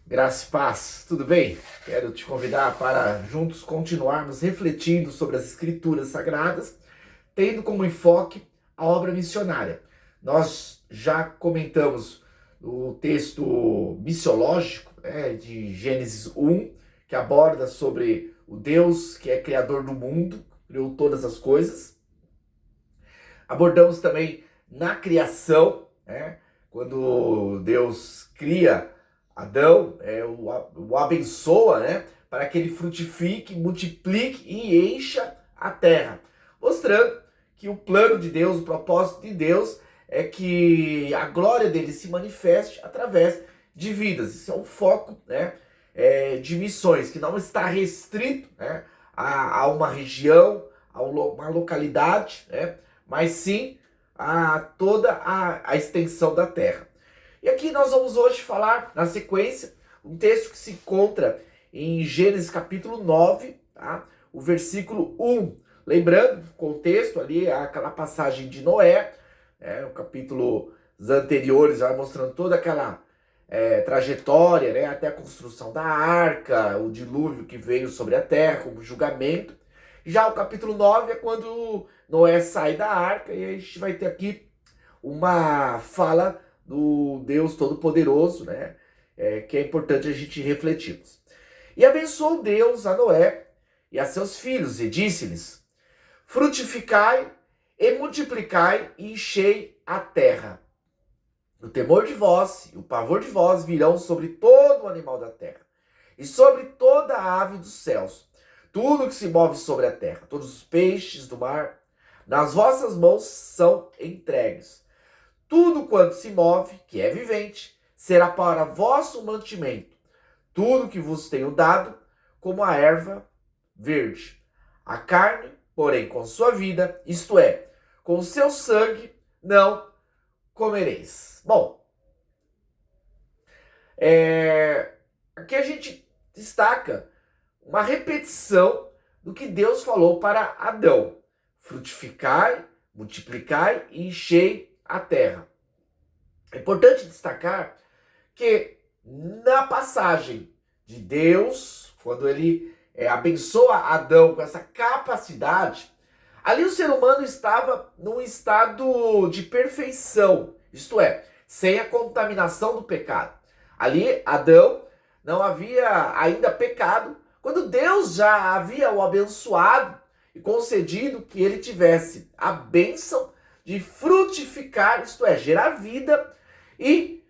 Graça e paz, tudo bem? Quero te convidar para juntos continuarmos refletindo sobre as Escrituras Sagradas, tendo como enfoque a obra missionária. Nós já comentamos o texto missiológico, de Gênesis 1, que aborda sobre o Deus que é criador do mundo, criou todas as coisas. Abordamos também na criação, quando Deus cria Adão, o abençoa, para que ele frutifique, multiplique e encha a terra, mostrando que o plano de Deus, o propósito de Deus é que a glória dele se manifeste através de vidas. Isso é um foco, de missões, que não está restrito, a uma região, a uma localidade, mas sim a toda a extensão da terra. E aqui nós vamos hoje falar, na sequência, um texto que se encontra em Gênesis capítulo 9, tá? O versículo 1. Lembrando, o contexto ali, aquela passagem de Noé, o capítulo anteriores vai mostrando toda aquela trajetória, até a construção da arca, o dilúvio que veio sobre a terra, como julgamento. Já o capítulo 9 é quando Noé sai da arca, e a gente vai ter aqui uma fala do Deus Todo-Poderoso, que é importante a gente refletirmos. E abençoou Deus a Noé e a seus filhos, e disse-lhes: frutificai e multiplicai e enchei a terra. O temor de vós e o pavor de vós virão sobre todo o animal da terra, e sobre toda a ave dos céus, tudo que se move sobre a terra, todos os peixes do mar, nas vossas mãos são entregues. Tudo quanto se move, que é vivente, será para vosso mantimento. Tudo que vos tenho dado, como a erva verde. A carne, porém, com sua vida, isto é, com seu sangue, não comereis. Bom, aqui a gente destaca uma repetição do que Deus falou para Adão: frutificai, multiplicai e enchei a terra. É importante destacar que na passagem de Deus, quando ele abençoa Adão com essa capacidade, ali o ser humano estava num estado de perfeição, isto é, sem a contaminação do pecado. Ali Adão não havia ainda pecado, quando Deus já havia o abençoado e concedido que ele tivesse a bênção de frutificar, isto é, gerar vida e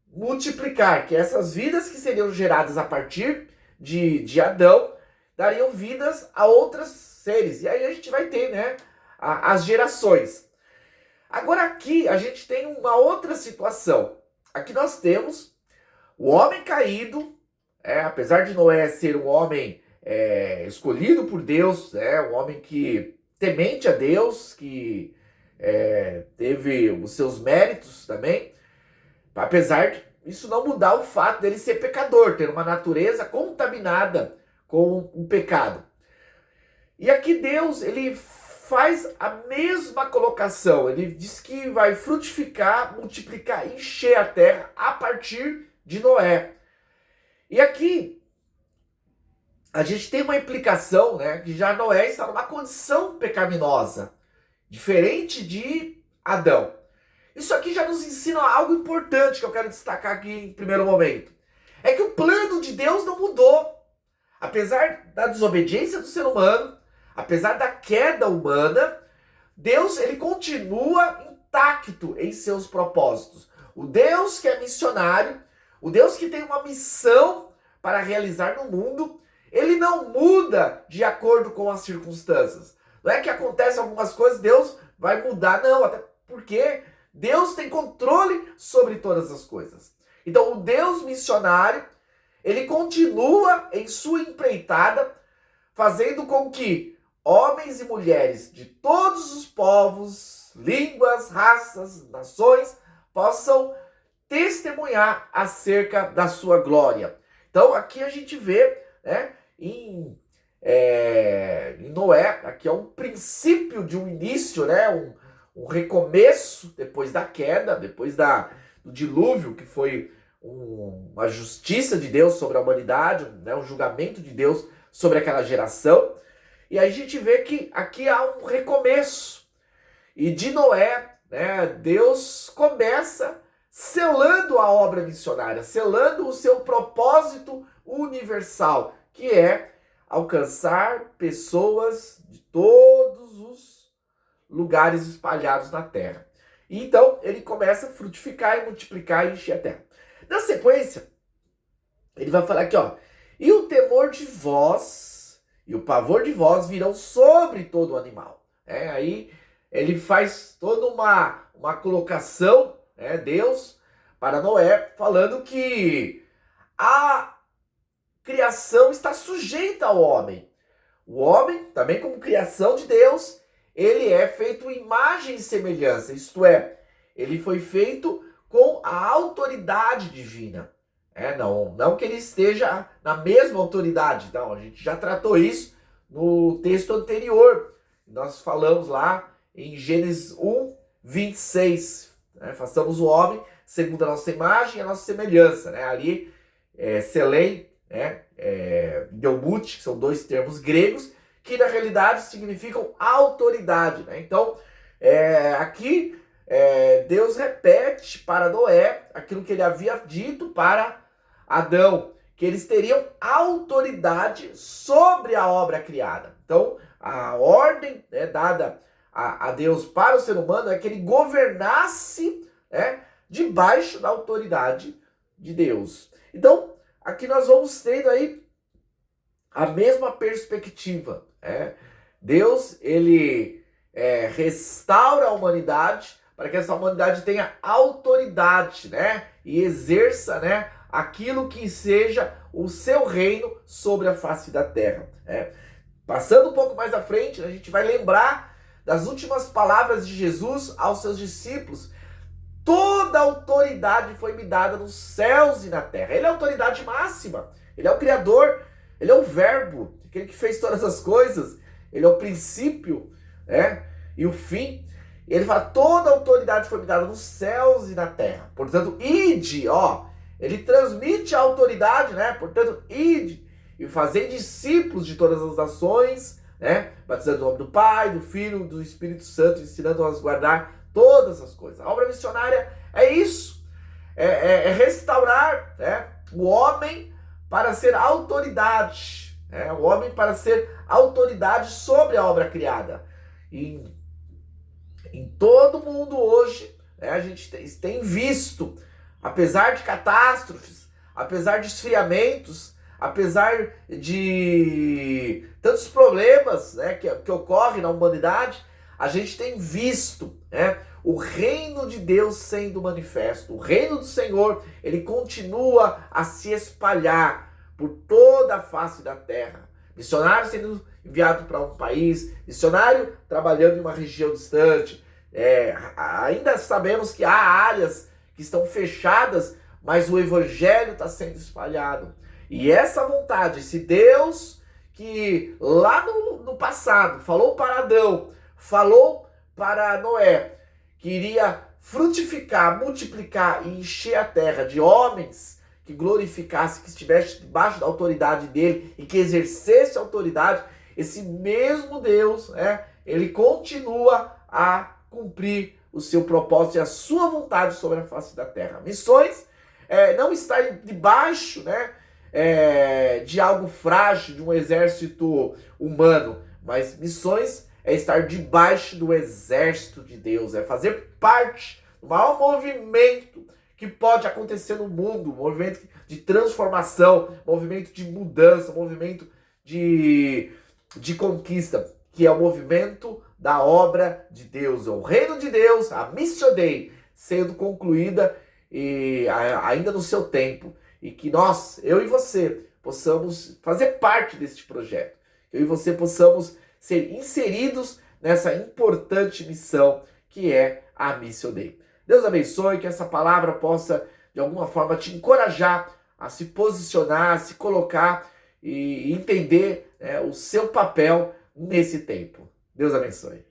multiplicar, que essas vidas que seriam geradas a partir de Adão dariam vidas a outros seres. E aí a gente vai ter, as gerações. Agora aqui a gente tem uma outra situação. Aqui nós temos o homem caído, apesar de Noé ser um homem escolhido por Deus, um homem que temente a Deus, que teve os seus méritos também, apesar de isso não mudar o fato dele ser pecador, ter uma natureza contaminada com o pecado. E aqui Deus, ele faz a mesma colocação, ele diz que vai frutificar, multiplicar, encher a terra a partir de Noé. E aqui a gente tem uma implicação, que já Noé está numa condição pecaminosa, diferente de Adão. Isso aqui já nos ensina algo importante que eu quero destacar aqui em primeiro momento. É que o plano de Deus não mudou. Apesar da desobediência do ser humano, apesar da queda humana, Deus ele continua intacto em seus propósitos. O Deus que é missionário, o Deus que tem uma missão para realizar no mundo, ele não muda de acordo com as circunstâncias. Não é que acontecem algumas coisas, Deus vai mudar, não, até porque Deus tem controle sobre todas as coisas. Então, o Deus missionário, ele continua em sua empreitada, fazendo com que homens e mulheres de todos os povos, línguas, raças, nações, possam testemunhar acerca da sua glória. Então, aqui a gente vê, em Noé, aqui é um princípio de um início, um recomeço depois da queda, depois do dilúvio, que foi uma justiça de Deus sobre a humanidade, né, um julgamento de Deus sobre aquela geração. E aí a gente vê que aqui há um recomeço. E de Noé, né, Deus começa selando a obra missionária, selando o seu propósito universal, que é alcançar pessoas de todos os lugares espalhados na terra. E então ele começa a frutificar e multiplicar e encher a terra. Na sequência, ele vai falar aqui, ó, e o temor de vós e o pavor de vós virão sobre todo o animal. Aí ele faz toda uma colocação, Deus, para Noé, falando que a criação está sujeita ao homem. O homem, também como criação de Deus, ele é feito imagem e semelhança, isto é, ele foi feito com a autoridade divina. Não que ele esteja na mesma autoridade, não, a gente já tratou isso no texto anterior. Nós falamos lá em Gênesis 1, 26. Façamos o homem segundo a nossa imagem e a nossa semelhança. Ali, Selém, Deumut, que são dois termos gregos, que na realidade significam autoridade. Então, aqui Deus repete para Noé aquilo que ele havia dito para Adão, que eles teriam autoridade sobre a obra criada. Então, a ordem dada a Deus para o ser humano é que ele governasse debaixo da autoridade de Deus. Então, aqui nós vamos tendo aí a mesma perspectiva. Deus, ele restaura a humanidade para que essa humanidade tenha autoridade, e exerça, aquilo que seja o seu reino sobre a face da terra. Passando um pouco mais à frente, a gente vai lembrar das últimas palavras de Jesus aos seus discípulos. Toda autoridade foi me dada nos céus e na terra. Ele é a autoridade máxima. Ele é o Criador. Ele é o Verbo. Aquele que fez todas as coisas. Ele é o princípio, e o fim. E ele fala, toda autoridade foi me dada nos céus e na terra. Portanto, ide, ele transmite a autoridade, Portanto, ide e fazei discípulos de todas as nações, batizando no nome do Pai, do Filho, do Espírito Santo, ensinando-os a guardar todas as coisas. A obra missionária é isso, é restaurar o homem para ser autoridade, o homem para ser autoridade sobre a obra criada. E em todo mundo hoje, a gente tem visto, apesar de catástrofes, apesar de esfriamentos, apesar de tantos problemas que ocorrem na humanidade, a gente tem visto o reino de Deus sendo manifesto. O reino do Senhor, ele continua a se espalhar por toda a face da terra. Missionário sendo enviado para um país, missionário trabalhando em uma região distante. Ainda sabemos que há áreas que estão fechadas, mas o evangelho está sendo espalhado. E essa vontade, esse Deus que lá no passado falou para Adão, falou para Noé, que iria frutificar, multiplicar e encher a terra de homens que glorificasse, que estivesse debaixo da autoridade dele e que exercesse a autoridade, esse mesmo Deus, ele continua a cumprir o seu propósito e a sua vontade sobre a face da terra. Missões não está debaixo, de algo frágil, de um exército humano, mas missões é estar debaixo do exército de Deus, é fazer parte do maior movimento que pode acontecer no mundo, movimento de transformação, movimento de mudança, movimento de conquista, que é o movimento da obra de Deus, é o reino de Deus, a Missio Dei, sendo concluída e ainda no seu tempo. E que nós, eu e você, possamos fazer parte deste projeto. Eu e você possamos ser inseridos nessa importante missão que é a Missio Dei. Deus abençoe, que essa palavra possa, de alguma forma, te encorajar a se posicionar, a se colocar e entender o seu papel nesse tempo. Deus abençoe.